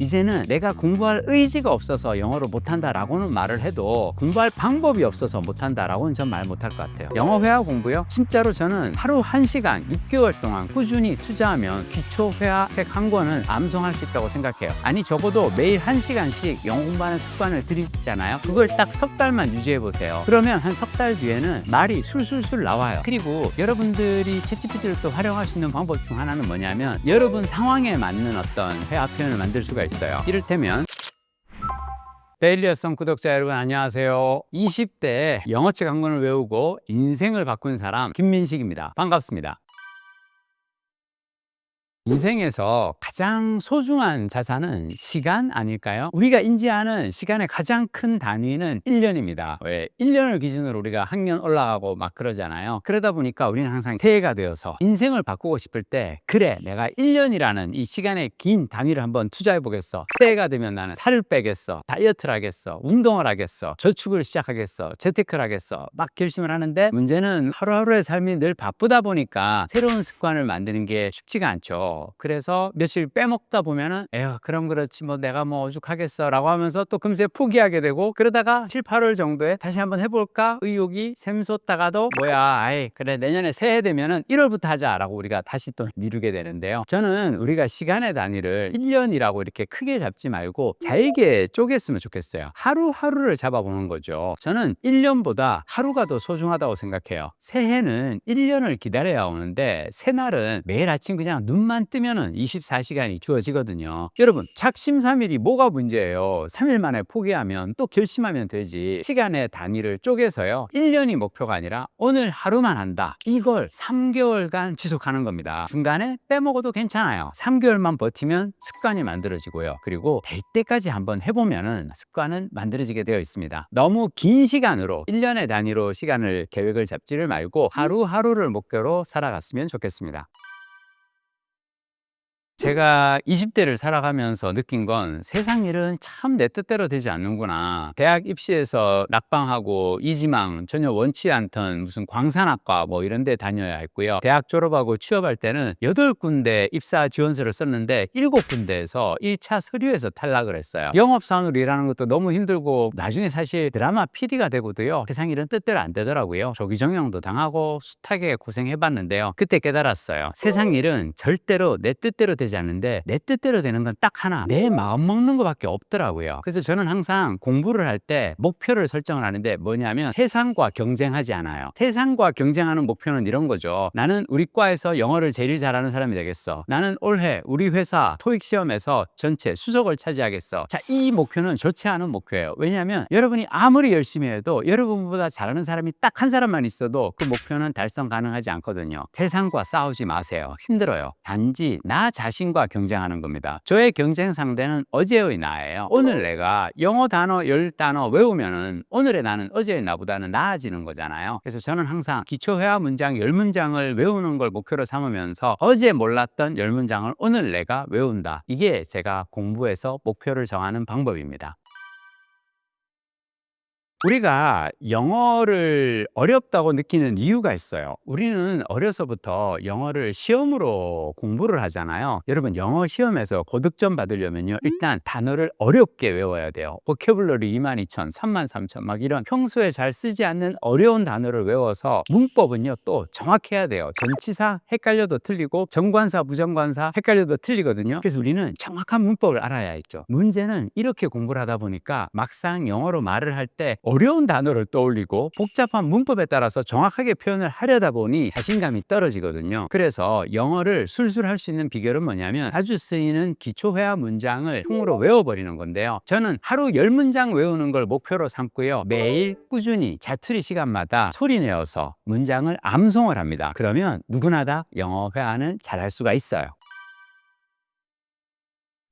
이제는 내가 공부할 의지가 없어서 영어를 못한다라고는 말을 해도 공부할 방법이 없어서 못한다라고는 전 말 못할 것 같아요. 영어 회화 공부요? 진짜로 저는 하루 1시간 6개월 동안 꾸준히 투자하면 기초 회화 책 한 권은 암송할 수 있다고 생각해요. 아니 적어도 매일 1시간씩 영어 공부하는 습관을 들이잖아요. 그걸 딱 석 달만 유지해 보세요. 그러면 한 석 달 뒤에는 말이 술술술 나와요. 그리고 여러분들이 챗GPT를 또 활용할 수 있는 방법 중 하나는 뭐냐면 여러분 상황에 맞는 어떤 회화 표현을 만들 수가 있어요. 이를테면 데일리 여성 구독자 여러분 안녕하세요. 20대 영어책 한 권을 외우고 인생을 바꾼 사람 김민식입니다. 반갑습니다. 인생에서 가장 소중한 자산은 시간 아닐까요? 우리가 인지하는 시간의 가장 큰 단위는 1년입니다. 왜? 1년을 기준으로 우리가 학년 올라가고 막 그러잖아요. 그러다 보니까 우리는 항상 새해가 되어서 인생을 바꾸고 싶을 때 그래 내가 1년이라는 이 시간의 긴 단위를 한번 투자해 보겠어. 새해가 되면 나는 살을 빼겠어. 다이어트를 하겠어. 운동을 하겠어. 저축을 시작하겠어. 재테크를 하겠어. 막 결심을 하는데 문제는 하루하루의 삶이 늘 바쁘다 보니까 새로운 습관을 만드는 게 쉽지가 않죠. 그래서 며칠 빼먹다 보면은 에휴 그럼 그렇지 뭐 내가 뭐 오죽하겠어 라고 하면서 또 금세 포기하게 되고 그러다가 7, 8월 정도에 다시 한번 해볼까 의욕이 샘솟다가도 뭐야 아이 그래 내년에 새해 되면은 1월부터 하자 라고 우리가 다시 또 미루게 되는데요. 저는 우리가 시간의 단위를 1년이라고 이렇게 크게 잡지 말고 잘게 쪼갰으면 좋겠어요. 하루하루를 잡아보는 거죠. 저는 1년보다 하루가 더 소중하다고 생각해요. 새해는 1년을 기다려야 오는데 새날은 매일 아침 그냥 눈만 뜨면은 24시간이 주어지거든요. 여러분 작심삼일이 뭐가 문제예요? 3일 만에 포기하면 또 결심하면 되지. 시간의 단위를 쪼개서요 1년이 목표가 아니라 오늘 하루만 한다. 이걸 3개월간 지속하는 겁니다. 중간에 빼먹어도 괜찮아요. 3개월만 버티면 습관이 만들어지고요. 그리고 될 때까지 한번 해보면은 습관은 만들어지게 되어 있습니다. 너무 긴 시간으로 1년의 단위로 시간을 계획을 잡지를 말고 하루하루를 목표로 살아갔으면 좋겠습니다. 제가 20대를 살아가면서 느낀 건 세상 일은 참 내 뜻대로 되지 않는구나. 대학 입시에서 낙방하고 이지망 전혀 원치 않던 무슨 광산학과 뭐 이런 데 다녀야 했고요. 대학 졸업하고 취업할 때는 8군데 입사 지원서를 썼는데 7군데에서 1차 서류에서 탈락을 했어요. 영업사원으로 일하는 것도 너무 힘들고 나중에 사실 드라마 PD가 되고도요. 세상 일은 뜻대로 안 되더라고요. 조기정형도 당하고 숱하게 고생해봤는데요. 그때 깨달았어요. 세상 일은 절대로 내 뜻대로 되지 않는데 내 뜻대로 되는 건 딱 하나 내 마음 먹는 것밖에 없더라고요. 그래서 저는 항상 공부를 할 때 목표를 설정을 하는데 뭐냐면 세상과 경쟁하지 않아요. 세상과 경쟁하는 목표는 이런 거죠. 나는 우리 과에서 영어를 제일 잘하는 사람이 되겠어. 나는 올해 우리 회사 토익 시험에서 전체 수석을 차지하겠어. 자, 이 목표는 좋지 않은 목표예요. 왜냐하면 여러분이 아무리 열심히 해도 여러분보다 잘하는 사람이 딱 한 사람만 있어도 그 목표는 달성 가능하지 않거든요. 세상과 싸우지 마세요. 힘들어요. 단지 나 자신과 경쟁하는 겁니다. 저의 경쟁 상대는 어제의 나예요. 오늘 내가 영어 단어 10단어 외우면은 오늘의 나는 어제의 나보다는 나아지는 거잖아요. 그래서 저는 항상 기초 회화 문장 10문장을 외우는 걸 목표로 삼으면서 어제 몰랐던 10문장을 오늘 내가 외운다. 이게 제가 공부에서 목표를 정하는 방법입니다. 우리가 영어를 어렵다고 느끼는 이유가 있어요. 우리는 어려서부터 영어를 시험으로 공부를 하잖아요. 여러분 영어 시험에서 고득점 받으려면요 일단 단어를 어렵게 외워야 돼요. 보캐블러리 22,000, 33,000 막 이런 평소에 잘 쓰지 않는 어려운 단어를 외워서 문법은요 또 정확해야 돼요. 전치사 헷갈려도 틀리고 정관사 부정관사 헷갈려도 틀리거든요. 그래서 우리는 정확한 문법을 알아야 했죠. 문제는 이렇게 공부를 하다 보니까 막상 영어로 말을 할 때 어려운 단어를 떠올리고 복잡한 문법에 따라서 정확하게 표현을 하려다 보니 자신감이 떨어지거든요. 그래서 영어를 술술 할 수 있는 비결은 뭐냐면 자주 쓰이는 기초 회화 문장을 통으로 외워버리는 건데요. 저는 하루 10문장 외우는 걸 목표로 삼고요. 매일 꾸준히 자투리 시간마다 소리내어서 문장을 암송을 합니다. 그러면 누구나 다 영어 회화는 잘할 수가 있어요.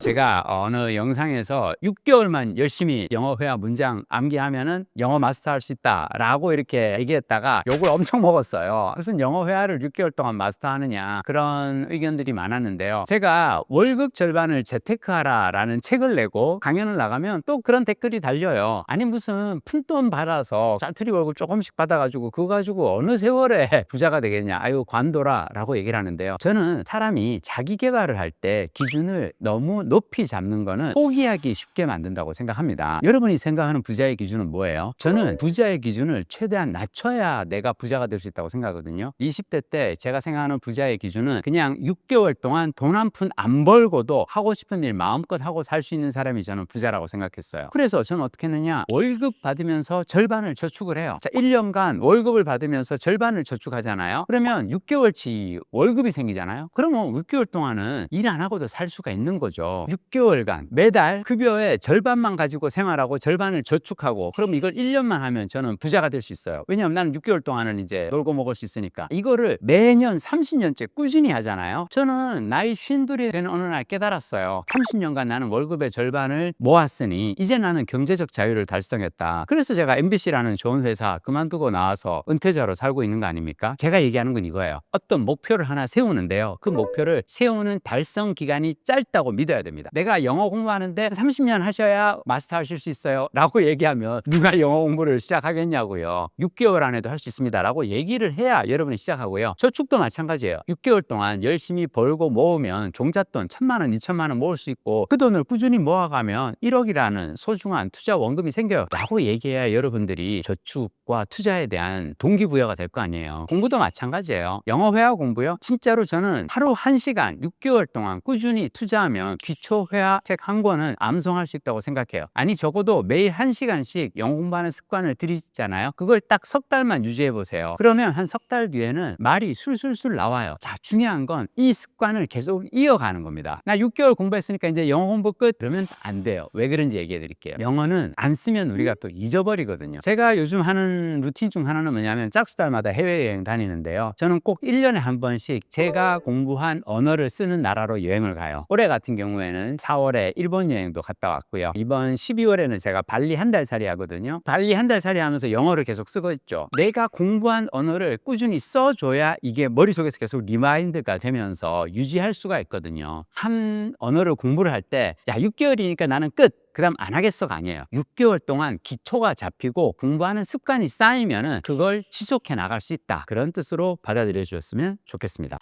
제가 어느 영상에서 6개월만 열심히 영어 회화 문장 암기하면은 영어 마스터할 수 있다라고 이렇게 얘기했다가 욕을 엄청 먹었어요. 무슨 영어 회화를 6개월 동안 마스터하느냐 그런 의견들이 많았는데요. 제가 월급 절반을 재테크하라라는 책을 내고 강연을 나가면 또 그런 댓글이 달려요. 아니 무슨 푼돈 받아서 짜투리 월급 조금씩 받아가지고 그거 가지고 어느 세월에 부자가 되겠냐 아유 관둬라 라고 얘기를 하는데요. 저는 사람이 자기 개발을 할 때 기준을 너무 높이 잡는 거는 포기하기 쉽게 만든다고 생각합니다. 여러분이 생각하는 부자의 기준은 뭐예요? 저는 부자의 기준을 최대한 낮춰야 내가 부자가 될 수 있다고 생각하거든요. 20대 때 제가 생각하는 부자의 기준은 그냥 6개월 동안 돈 한 푼 안 벌고도 하고 싶은 일 마음껏 하고 살 수 있는 사람이 저는 부자라고 생각했어요. 그래서 저는 어떻게 했느냐, 월급 받으면서 절반을 저축을 해요. 자, 1년간 월급을 받으면서 절반을 저축하잖아요. 그러면 6개월치 월급이 생기잖아요. 그러면 6개월 동안은 일 안 하고도 살 수가 있는 거죠. 6개월간 매달 급여의 절반만 가지고 생활하고 절반을 저축하고, 그럼 이걸 1년만 하면 저는 부자가 될 수 있어요. 왜냐하면 나는 6개월 동안은 이제 놀고 먹을 수 있으니까. 이거를 매년 30년째 꾸준히 하잖아요. 저는 나이 52이 되는 어느 날 깨달았어요. 30년간 나는 월급의 절반을 모았으니 이제 나는 경제적 자유를 달성했다. 그래서 제가 MBC라는 좋은 회사 그만두고 나와서 은퇴자로 살고 있는 거 아닙니까? 제가 얘기하는 건 이거예요. 어떤 목표를 하나 세우는데요, 그 목표를 세우는 달성 기간이 짧다고 믿어야 됩니다. 내가 영어 공부하는데 30년 하셔야 마스터 하실 수 있어요 라고 얘기하면 누가 영어 공부를 시작하겠냐고요. 6개월 안에도 할 수 있습니다 라고 얘기를 해야 여러분이 시작하고요. 저축도 마찬가지예요. 6개월 동안 열심히 벌고 모으면 종잣돈 1,000만 원, 2,000만 원 모을 수 있고, 그 돈을 꾸준히 모아가면 1억이라는 소중한 투자 원금이 생겨요 라고 얘기해야 여러분들이 저축과 투자에 대한 동기부여가 될 거 아니에요. 공부도 마찬가지예요. 영어 회화 공부요, 진짜로 저는 하루 1시간 6개월 동안 꾸준히 투자하면 기초 회화 책 한 권은 암송할 수 있다고 생각해요. 아니 적어도 매일 1시간씩 영어 공부하는 습관을 들이잖아요. 그걸 딱 석 달만 유지해 보세요. 그러면 한 석 달 뒤에는 말이 술술술 나와요. 자, 중요한 건 이 습관을 계속 이어가는 겁니다. 나 6개월 공부했으니까 이제 영어 공부 끝, 그러면 안 돼요. 왜 그런지 얘기해 드릴게요. 영어는 안 쓰면 우리가 또 잊어버리거든요. 제가 요즘 하는 루틴 중 하나는 뭐냐면 짝수달마다 해외여행 다니는데요, 저는 꼭 1년에 한 번씩 제가 공부한 언어를 쓰는 나라로 여행을 가요. 올해 같은 경우에는 4월에 일본 여행도 갔다 왔고요. 이번 12월에는 제가 발리 한 달 살이 하거든요. 발리 한 달 살이 하면서 영어를 계속 쓰고 있죠. 내가 공부한 언어를 꾸준히 써줘야 이게 머릿속에서 계속 리마인드가 되면서 유지할 수가 있거든요. 한 언어를 공부를 할 때 야 6개월이니까 나는 끝, 그 다음 안 하겠어가 아니에요. 6개월 동안 기초가 잡히고 공부하는 습관이 쌓이면은 그걸 지속해 나갈 수 있다, 그런 뜻으로 받아들여 주셨으면 좋겠습니다.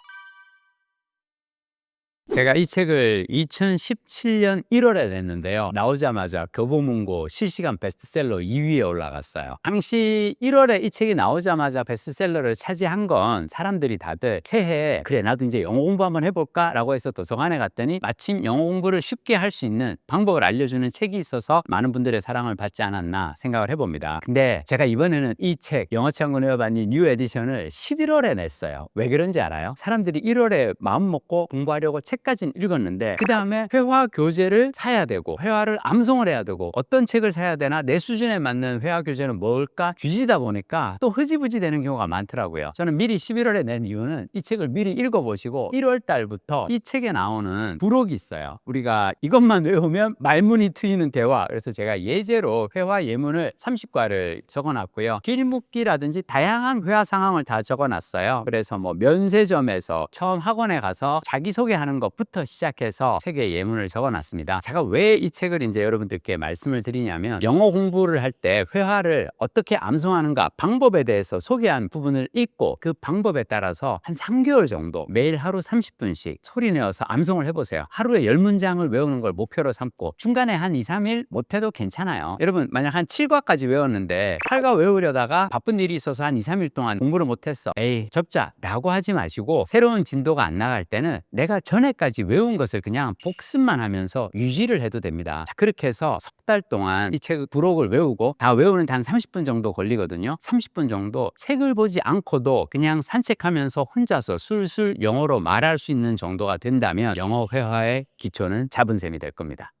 제가 이 책을 2017년 1월에 냈는데요, 나오자마자 교보문고 실시간 베스트셀러 2위에 올라갔어요. 당시 1월에 이 책이 나오자마자 베스트셀러를 차지한 건 사람들이 다들 새해에 그래 나도 이제 영어 공부 한번 해볼까 라고 해서 도서관에 갔더니 마침 영어 공부를 쉽게 할 수 있는 방법을 알려주는 책이 있어서 많은 분들의 사랑을 받지 않았나 생각을 해봅니다. 근데 제가 이번에는 이 책 영어치한권 회화반이 뉴 에디션을 11월에 냈어요. 왜 그런지 알아요? 사람들이 1월에 마음 먹고 공부하려고 책까지는 읽었는데 그 다음에 회화 교재를 사야 되고 회화를 암송을 해야 되고 어떤 책을 사야 되나, 내 수준에 맞는 회화 교재는 뭘까 뒤지다 보니까 또 흐지부지 되는 경우가 많더라고요. 저는 미리 11월에 낸 이유는 이 책을 미리 읽어보시고 1월 달부터 이 책에 나오는 부록이 있어요. 우리가 이것만 외우면 말문이 트이는 대화, 그래서 제가 예제로 회화 예문을 30과를 적어놨고요. 길묻기라든지 다양한 회화 상황을 다 적어놨어요. 그래서 뭐 면세점에서 처음 학원에 가서 자기소개하는 것부터 시작해서 책에 예문을 적어놨습니다. 제가 왜 이 책을 이제 여러분들께 말씀을 드리냐면, 영어 공부를 할 때 회화를 어떻게 암송하는가 방법에 대해서 소개한 부분을 읽고 그 방법에 따라서 한 3개월 정도 매일 하루 30분씩 소리내어서 암송을 해보세요. 하루에 10문장을 외우는 걸 목표로 삼고 중간에 한 2, 3일 못해도 괜찮아요. 여러분 만약 한 7과까지 외웠는데 8과 외우려다가 바쁜 일이 있어서 한 2, 3일 동안 공부를 못했어, 에이 접자 라고 하지 마시고, 새로운 진도가 안 나갈 때는 내가 전에까지 외운 것을 그냥 복습만 하면서 유지를 해도 됩니다. 자, 그렇게 해서 석 달 동안 이 책 부록을 외우고, 다 외우는데 한 30분 정도 걸리거든요. 30분 정도 책을 보지 않고도 그냥 산책하면서 혼자서 술술 영어로 말할 수 있는 정도가 된다면 영어 회화의 기초는 잡은 셈이 될 겁니다.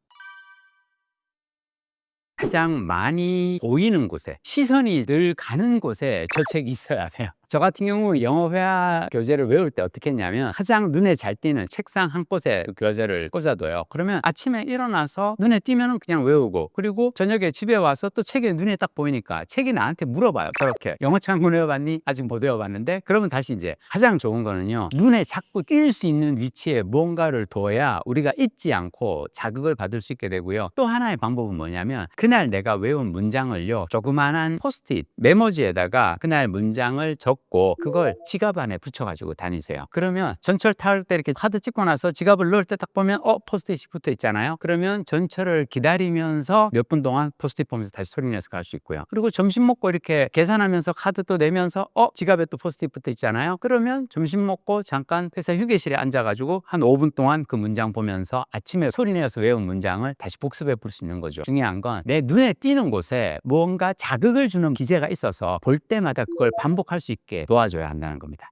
가장 많이 보이는 곳에, 시선이 늘 가는 곳에 저 책이 있어야 돼요. 저 같은 경우 영어 회화 교재를 외울 때 어떻게 했냐면, 가장 눈에 잘 띄는 책상 한 곳에 그 교재를 꽂아둬요. 그러면 아침에 일어나서 눈에 띄면 그냥 외우고, 그리고 저녁에 집에 와서 또 책이 눈에 딱 보이니까 책이 나한테 물어봐요. 저렇게 영어책 한 권 외워봤니? 아직 못 외워봤는데. 그러면 다시 이제 가장 좋은 거는요, 눈에 자꾸 띌 수 있는 위치에 뭔가를 둬야 우리가 잊지 않고 자극을 받을 수 있게 되고요. 또 하나의 방법은 뭐냐면, 그날 내가 외운 문장을요 조그만한 포스트잇 메모지에다가 그날 문장을 적고 적고 그걸 지갑 안에 붙여가지고 다니세요. 그러면 전철 탈 때 이렇게 카드 찍고 나서 지갑을 넣을 때 딱 보면 포스트잇이 붙어 있잖아요. 그러면 전철을 기다리면서 몇 분 동안 포스트잇 보면서 다시 소리내서 갈 수 있고요. 그리고 점심 먹고 이렇게 계산하면서 카드 또 내면서 지갑에 또 포스트잇 붙어 있잖아요. 그러면 점심 먹고 잠깐 회사 휴게실에 앉아가지고 한 5분 동안 그 문장 보면서 아침에 소리내어서 외운 문장을 다시 복습해 볼 수 있는 거죠. 중요한 건 내 눈에 띄는 곳에 뭔가 자극을 주는 기제가 있어서 볼 때마다 그걸 반복할 수 있게 도와줘야 한다는 겁니다.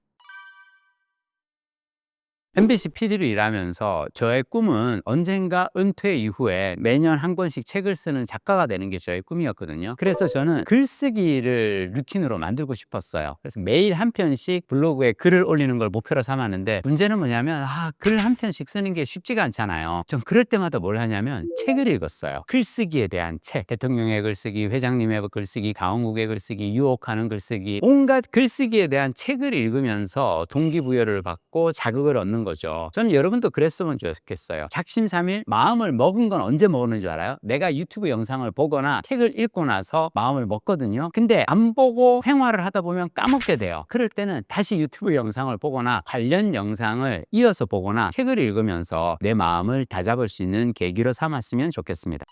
MBC PD로 일하면서 저의 꿈은 언젠가 은퇴 이후에 매년 한 권씩 책을 쓰는 작가가 되는 게 저의 꿈이었거든요. 그래서 저는 글쓰기를 루틴으로 만들고 싶었어요. 그래서 매일 한 편씩 블로그에 글을 올리는 걸 목표로 삼았는데 문제는 뭐냐면 글 한 편씩 쓰는 게 쉽지가 않잖아요. 전 그럴 때마다 뭘 하냐면 책을 읽었어요. 글쓰기에 대한 책, 대통령의 글쓰기, 회장님의 글쓰기, 강원국의 글쓰기, 유혹하는 글쓰기, 온갖 글쓰기에 대한 책을 읽으면서 동기부여를 받고 자극을 얻는 거죠. 저는 여러분도 그랬으면 좋겠어요. 작심삼일 마음을 먹은 건 언제 먹는 줄 알아요? 내가 유튜브 영상을 보거나 책을 읽고 나서 마음을 먹거든요. 근데 안 보고 생활을 하다 보면 까먹게 돼요. 그럴 때는 다시 유튜브 영상을 보거나 관련 영상을 이어서 보거나 책을 읽으면서 내 마음을 다잡을 수 있는 계기로 삼았으면 좋겠습니다.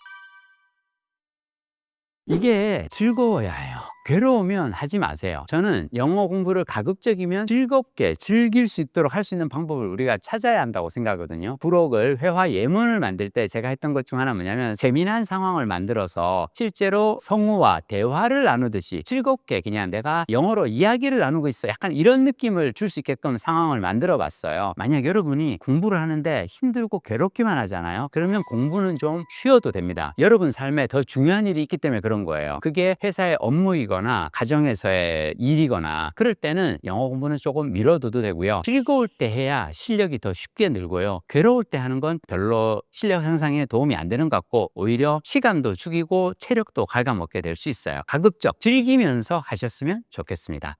이게 즐거워야 해요. 괴로우면 하지 마세요. 저는 영어 공부를 가급적이면 즐겁게 즐길 수 있도록 할 수 있는 방법을 우리가 찾아야 한다고 생각하거든요. 부록을 회화 예문을 만들 때 제가 했던 것 중 하나 뭐냐면 재미난 상황을 만들어서 실제로 성우와 대화를 나누듯이 즐겁게 그냥 내가 영어로 이야기를 나누고 있어, 약간 이런 느낌을 줄 수 있게끔 상황을 만들어 봤어요. 만약 여러분이 공부를 하는데 힘들고 괴롭기만 하잖아요. 그러면 공부는 좀 쉬어도 됩니다. 여러분 삶에 더 중요한 일이 있기 때문에 그런 거예요. 그게 회사의 업무이거나 가정에서의 일이거나 그럴 때는 영어 공부는 조금 미뤄둬도 되고요. 즐거울 때 해야 실력이 더 쉽게 늘고요. 괴로울 때 하는 건 별로 실력 향상에 도움이 안 되는 것 같고 오히려 시간도 죽이고 체력도 갉아먹게 될 수 있어요. 가급적 즐기면서 하셨으면 좋겠습니다.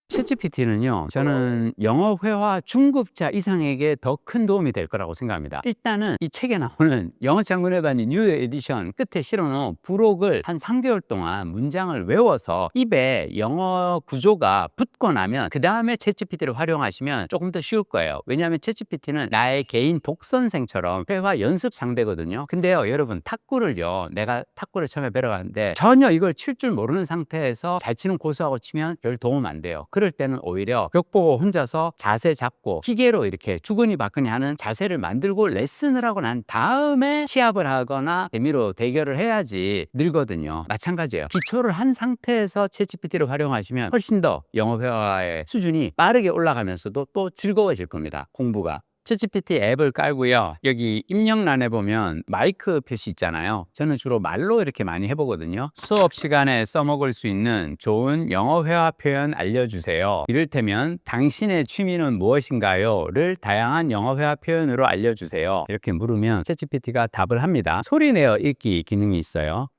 챗GPT는요, 저는 영어 회화 중급자 이상에게 더 큰 도움이 될 거라고 생각합니다. 일단은 이 책에 나오는 영어 장문회반이 뉴 에디션 끝에 실어놓은 부록을 한 3개월 동안 문장을 외워서 입에 영어 구조가 붙고 나면 그 다음에 챗GPT를 활용하시면 조금 더 쉬울 거예요. 왜냐하면 챗GPT는 나의 개인 독선생처럼 회화 연습 상대거든요. 근데요, 여러분, 내가 탁구를 처음에 배러 갔는데 전혀 이걸 칠 줄 모르는 상태에서 잘 치는 고수하고 치면 별 도움 안 돼요. 그럴 때는 오히려 벽 보고 혼자서 자세 잡고 기계로 이렇게 주거니 받거니 하는 자세를 만들고 레슨을 하고 난 다음에 시합을 하거나 재미로 대결을 해야지 늘거든요. 마찬가지예요. 기초를 한 상태에서 챗GPT를 활용하시면 훨씬 더 영어 회화의 수준이 빠르게 올라가면서도 또 즐거워질 겁니다. 공부가. 챗GPT 앱을 깔고요. 여기 입력란에 보면 마이크 표시 있잖아요. 저는 주로 말로 이렇게 많이 해보거든요. 수업 시간에 써먹을 수 있는 좋은 영어 회화 표현 알려주세요. 이를테면 당신의 취미는 무엇인가요? 를 다양한 영어 회화 표현으로 알려주세요. 이렇게 물으면 챗GPT가 답을 합니다. 소리내어 읽기 기능이 있어요.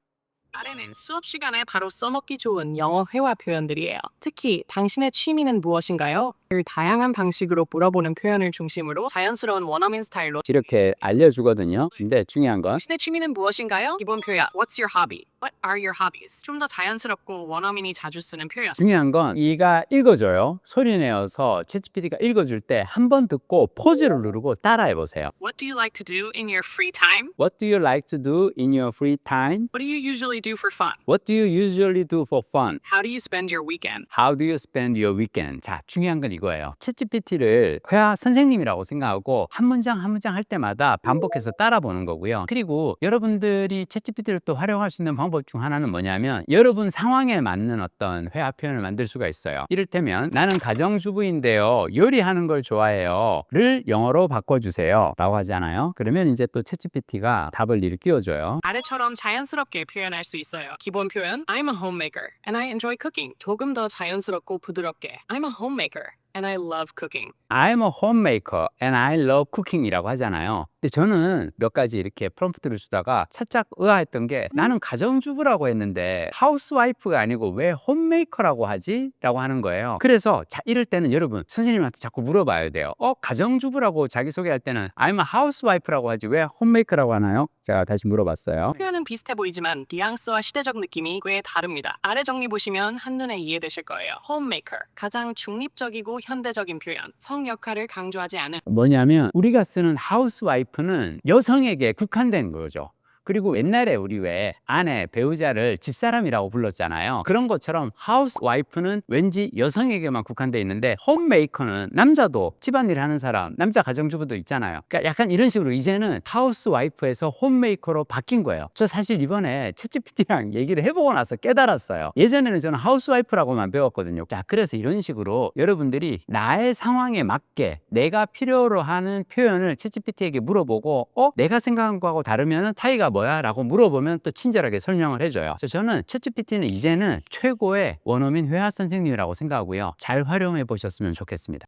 아래는 수업 시간에 바로 써먹기 좋은 영어 회화 표현들이에요. 특히 당신의 취미는 무엇인가요? 를 다양한 방식으로 물어보는 표현을 중심으로 자연스러운 원어민 스타일로 이렇게 알려주거든요. 근데 중요한 건 당신의 취미는 무엇인가요? 기본 표현 What's your hobby? What are your hobbies? 좀 더 자연스럽고 원어민이 자주 쓰는 표현. 중요한 건 이가 읽어줘요. 소리 내어서 챗GPT가 읽어줄 때 한 번 듣고 포즈를 누르고 따라해 보세요. What do you like to do in your free time? What do you like to do in your free time? What do you usually do for fun? What do you usually do for fun? How do you spend your weekend? How do you spend your weekend? 자, 중요한 건 이거예요. 챗GPT를 회화 선생님이라고 생각하고 한 문장 한 문장 할 때마다 반복해서 따라 보는 거고요. 그리고 여러분들이 챗GPT를 또 활용할 수 있는 방법 중 하나는 뭐냐면 여러분 상황에 맞는 어떤 회화 표현을 만들 수가 있어요. 이를테면 나는 가정주부인데요. 요리하는 걸 좋아해요. 를 영어로 바꿔주세요. 라고 하잖아요. 그러면 이제 또 챗GPT가 답을 일깨워줘요. 아래처럼 자연스럽게 표현할 수 있어요. 기본 표현 I'm a homemaker and I enjoy cooking. 조금 더 자연스럽고 부드럽게 I'm a homemaker. and I love cooking. I'm a homemaker and I love cooking이라고 하잖아요. 근데 저는 몇 가지 이렇게 프롬프트를 주다가 살짝 의아했던 게 나는 가정주부라고 했는데 하우스와이프가 아니고 왜 홈메이커라고 하지? 라고 하는 거예요. 그래서 자 이럴 때는 여러분 선생님한테 자꾸 물어봐야 돼요. 가정주부라고 자기소개할 때는 I'm a housewife라고 하지 왜 홈메이커라고 하나요? 제가 다시 물어봤어요. 표현은 비슷해 보이지만 뉘앙스와 시대적 느낌이 꽤 다릅니다. 아래 정리 보시면 한눈에 이해되실 거예요. homemaker, 가장 중립적이고 현대적인 표현, 성 역할을 강조하지 않은 뭐냐면 우리가 쓰는 하우스와이프는 여성에게 국한된 거죠. 그리고 옛날에 우리 왜 아내, 배우자를 집사람이라고 불렀잖아요. 그런 것처럼 하우스와이프는 왠지 여성에게만 국한돼 있는데 홈메이커는 남자도 집안일 하는 사람, 남자 가정주부도 있잖아요. 그러니까 약간 이런 식으로 이제는 하우스와이프에서 홈메이커로 바뀐 거예요. 저 사실 이번에 챗GPT랑 얘기를 해보고 나서 깨달았어요. 예전에는 저는 하우스와이프라고만 배웠거든요. 자, 그래서 이런 식으로 여러분들이 나의 상황에 맞게 내가 필요로 하는 표현을 챗GPT에게 물어보고 내가 생각한 거하고 다르면 타이가 뭐야? 라고 물어보면 또 친절하게 설명을 해줘요. 그래서 저는 챗GPT는 이제는 최고의 원어민 회화 선생님이라고 생각하고요. 잘 활용해 보셨으면 좋겠습니다.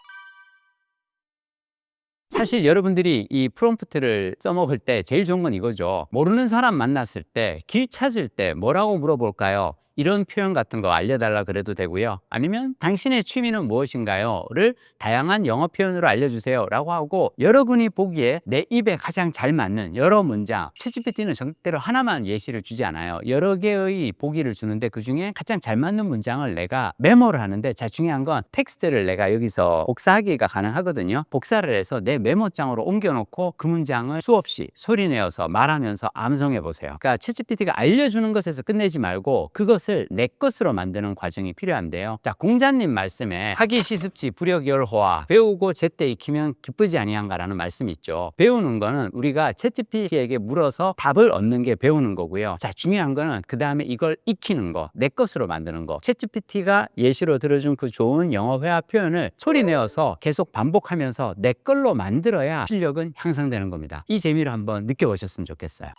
사실 여러분들이 이 프롬프트를 써먹을 때 제일 좋은 건 이거죠. 모르는 사람 만났을 때, 길 찾을 때 뭐라고 물어볼까요? 이런 표현 같은 거 알려달라 그래도 되고요. 아니면 당신의 취미는 무엇인가요? 를 다양한 영어 표현으로 알려주세요 라고 하고 여러분이 보기에 내 입에 가장 잘 맞는 여러 문장, 챗GPT는 절대로 하나만 예시를 주지 않아요. 여러 개의 보기를 주는데 그중에 가장 잘 맞는 문장을 내가 메모를 하는데 자 중요한 건 텍스트를 내가 여기서 복사하기가 가능하거든요. 복사를 해서 내 메모장으로 옮겨놓고 그 문장을 수없이 소리내어서 말하면서 암송해 보세요. 그러니까 챗GPT가 알려주는 것에서 끝내지 말고 그것을 내 것으로 만드는 과정이 필요한데요. 자, 공자님 말씀에 하기 시습지 불역열호와 배우고 제때 익히면 기쁘지 아니한가라는 말씀이 있죠. 배우는 거는 우리가 챗GPT에게 물어서 답을 얻는 게 배우는 거고요. 자, 중요한 거는 그 다음에 이걸 익히는 거, 내 것으로 만드는 거. 챗GPT가 예시로 들어준 그 좋은 영어 회화 표현을 소리내어서 계속 반복하면서 내 걸로 만들어야 실력은 향상되는 겁니다. 이 재미를 한번 느껴보셨으면 좋겠어요.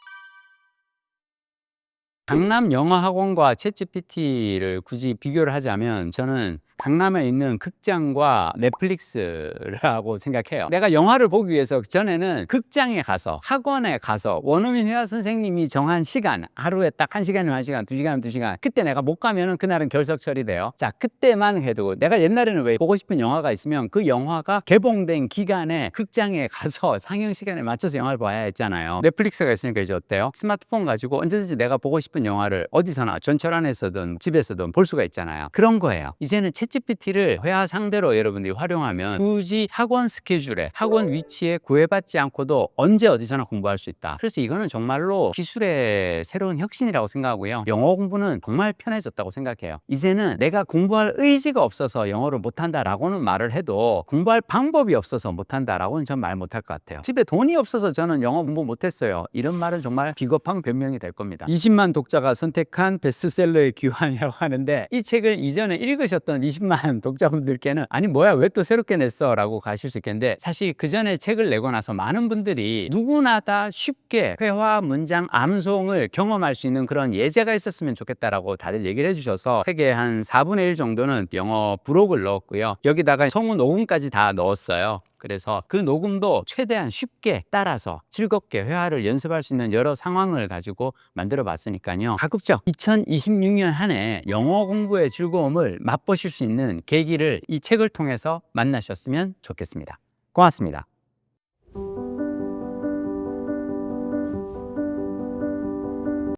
강남 영어학원과 챗GPT를 굳이 비교를 하자면 저는 강남에 있는 극장과 넷플릭스라고 생각해요. 내가 영화를 보기 위해서 전에는 극장에 가서 학원에 가서 원어민 회화 선생님이 정한 시간, 하루에 딱 1시간이면 1시간, 2시간이면 2시간, 그때 내가 못 가면은 그날은 결석 처리돼요. 자, 그때만 해도 내가 옛날에는 왜 보고 싶은 영화가 있으면 그 영화가 개봉된 기간에 극장에 가서 상영 시간에 맞춰서 영화를 봐야 했잖아요. 넷플릭스가 있으니까 이제 어때요? 스마트폰 가지고 언제든지 내가 보고 싶은 영화를 어디서나 전철 안에서든 집에서든 볼 수가 있잖아요. 그런 거예요. 이제는 챗GPT를 회화 상대로 여러분들이 활용하면 굳이 학원 스케줄에 학원 위치에 구애받지 않고도 언제 어디서나 공부할 수 있다. 그래서 이거는 정말로 기술의 새로운 혁신이라고 생각하고요. 영어 공부는 정말 편해졌다고 생각해요. 이제는 내가 공부할 의지가 없어서 영어를 못한다라고는 말을 해도 공부할 방법이 없어서 못한다라고는 전 말 못할 것 같아요. 집에 돈이 없어서 저는 영어 공부 못했어요. 이런 말은 정말 비겁한 변명이 될 겁니다. 20만 독자가 선택한 베스트셀러의 귀환이라고 하는데 이 책을 이전에 읽으셨던 20만 독자분들께는 아니 뭐야 왜 또 새롭게 냈어 라고 가실 수 있겠는데 사실 그 전에 책을 내고 나서 많은 분들이 누구나 다 쉽게 회화, 문장, 암송을 경험할 수 있는 그런 예제가 있었으면 좋겠다라고 다들 얘기를 해주셔서 책에 한 4분의 1 정도는 영어 부록을 넣었고요. 여기다가 성우 녹음까지 다 넣었어요. 그래서 그 녹음도 최대한 쉽게 따라서 즐겁게 회화를 연습할 수 있는 여러 상황을 가지고 만들어 봤으니까요. 가급적 2026년 한 해 영어 공부의 즐거움을 맛보실 수 있는 계기를 이 책을 통해서 만나셨으면 좋겠습니다. 고맙습니다.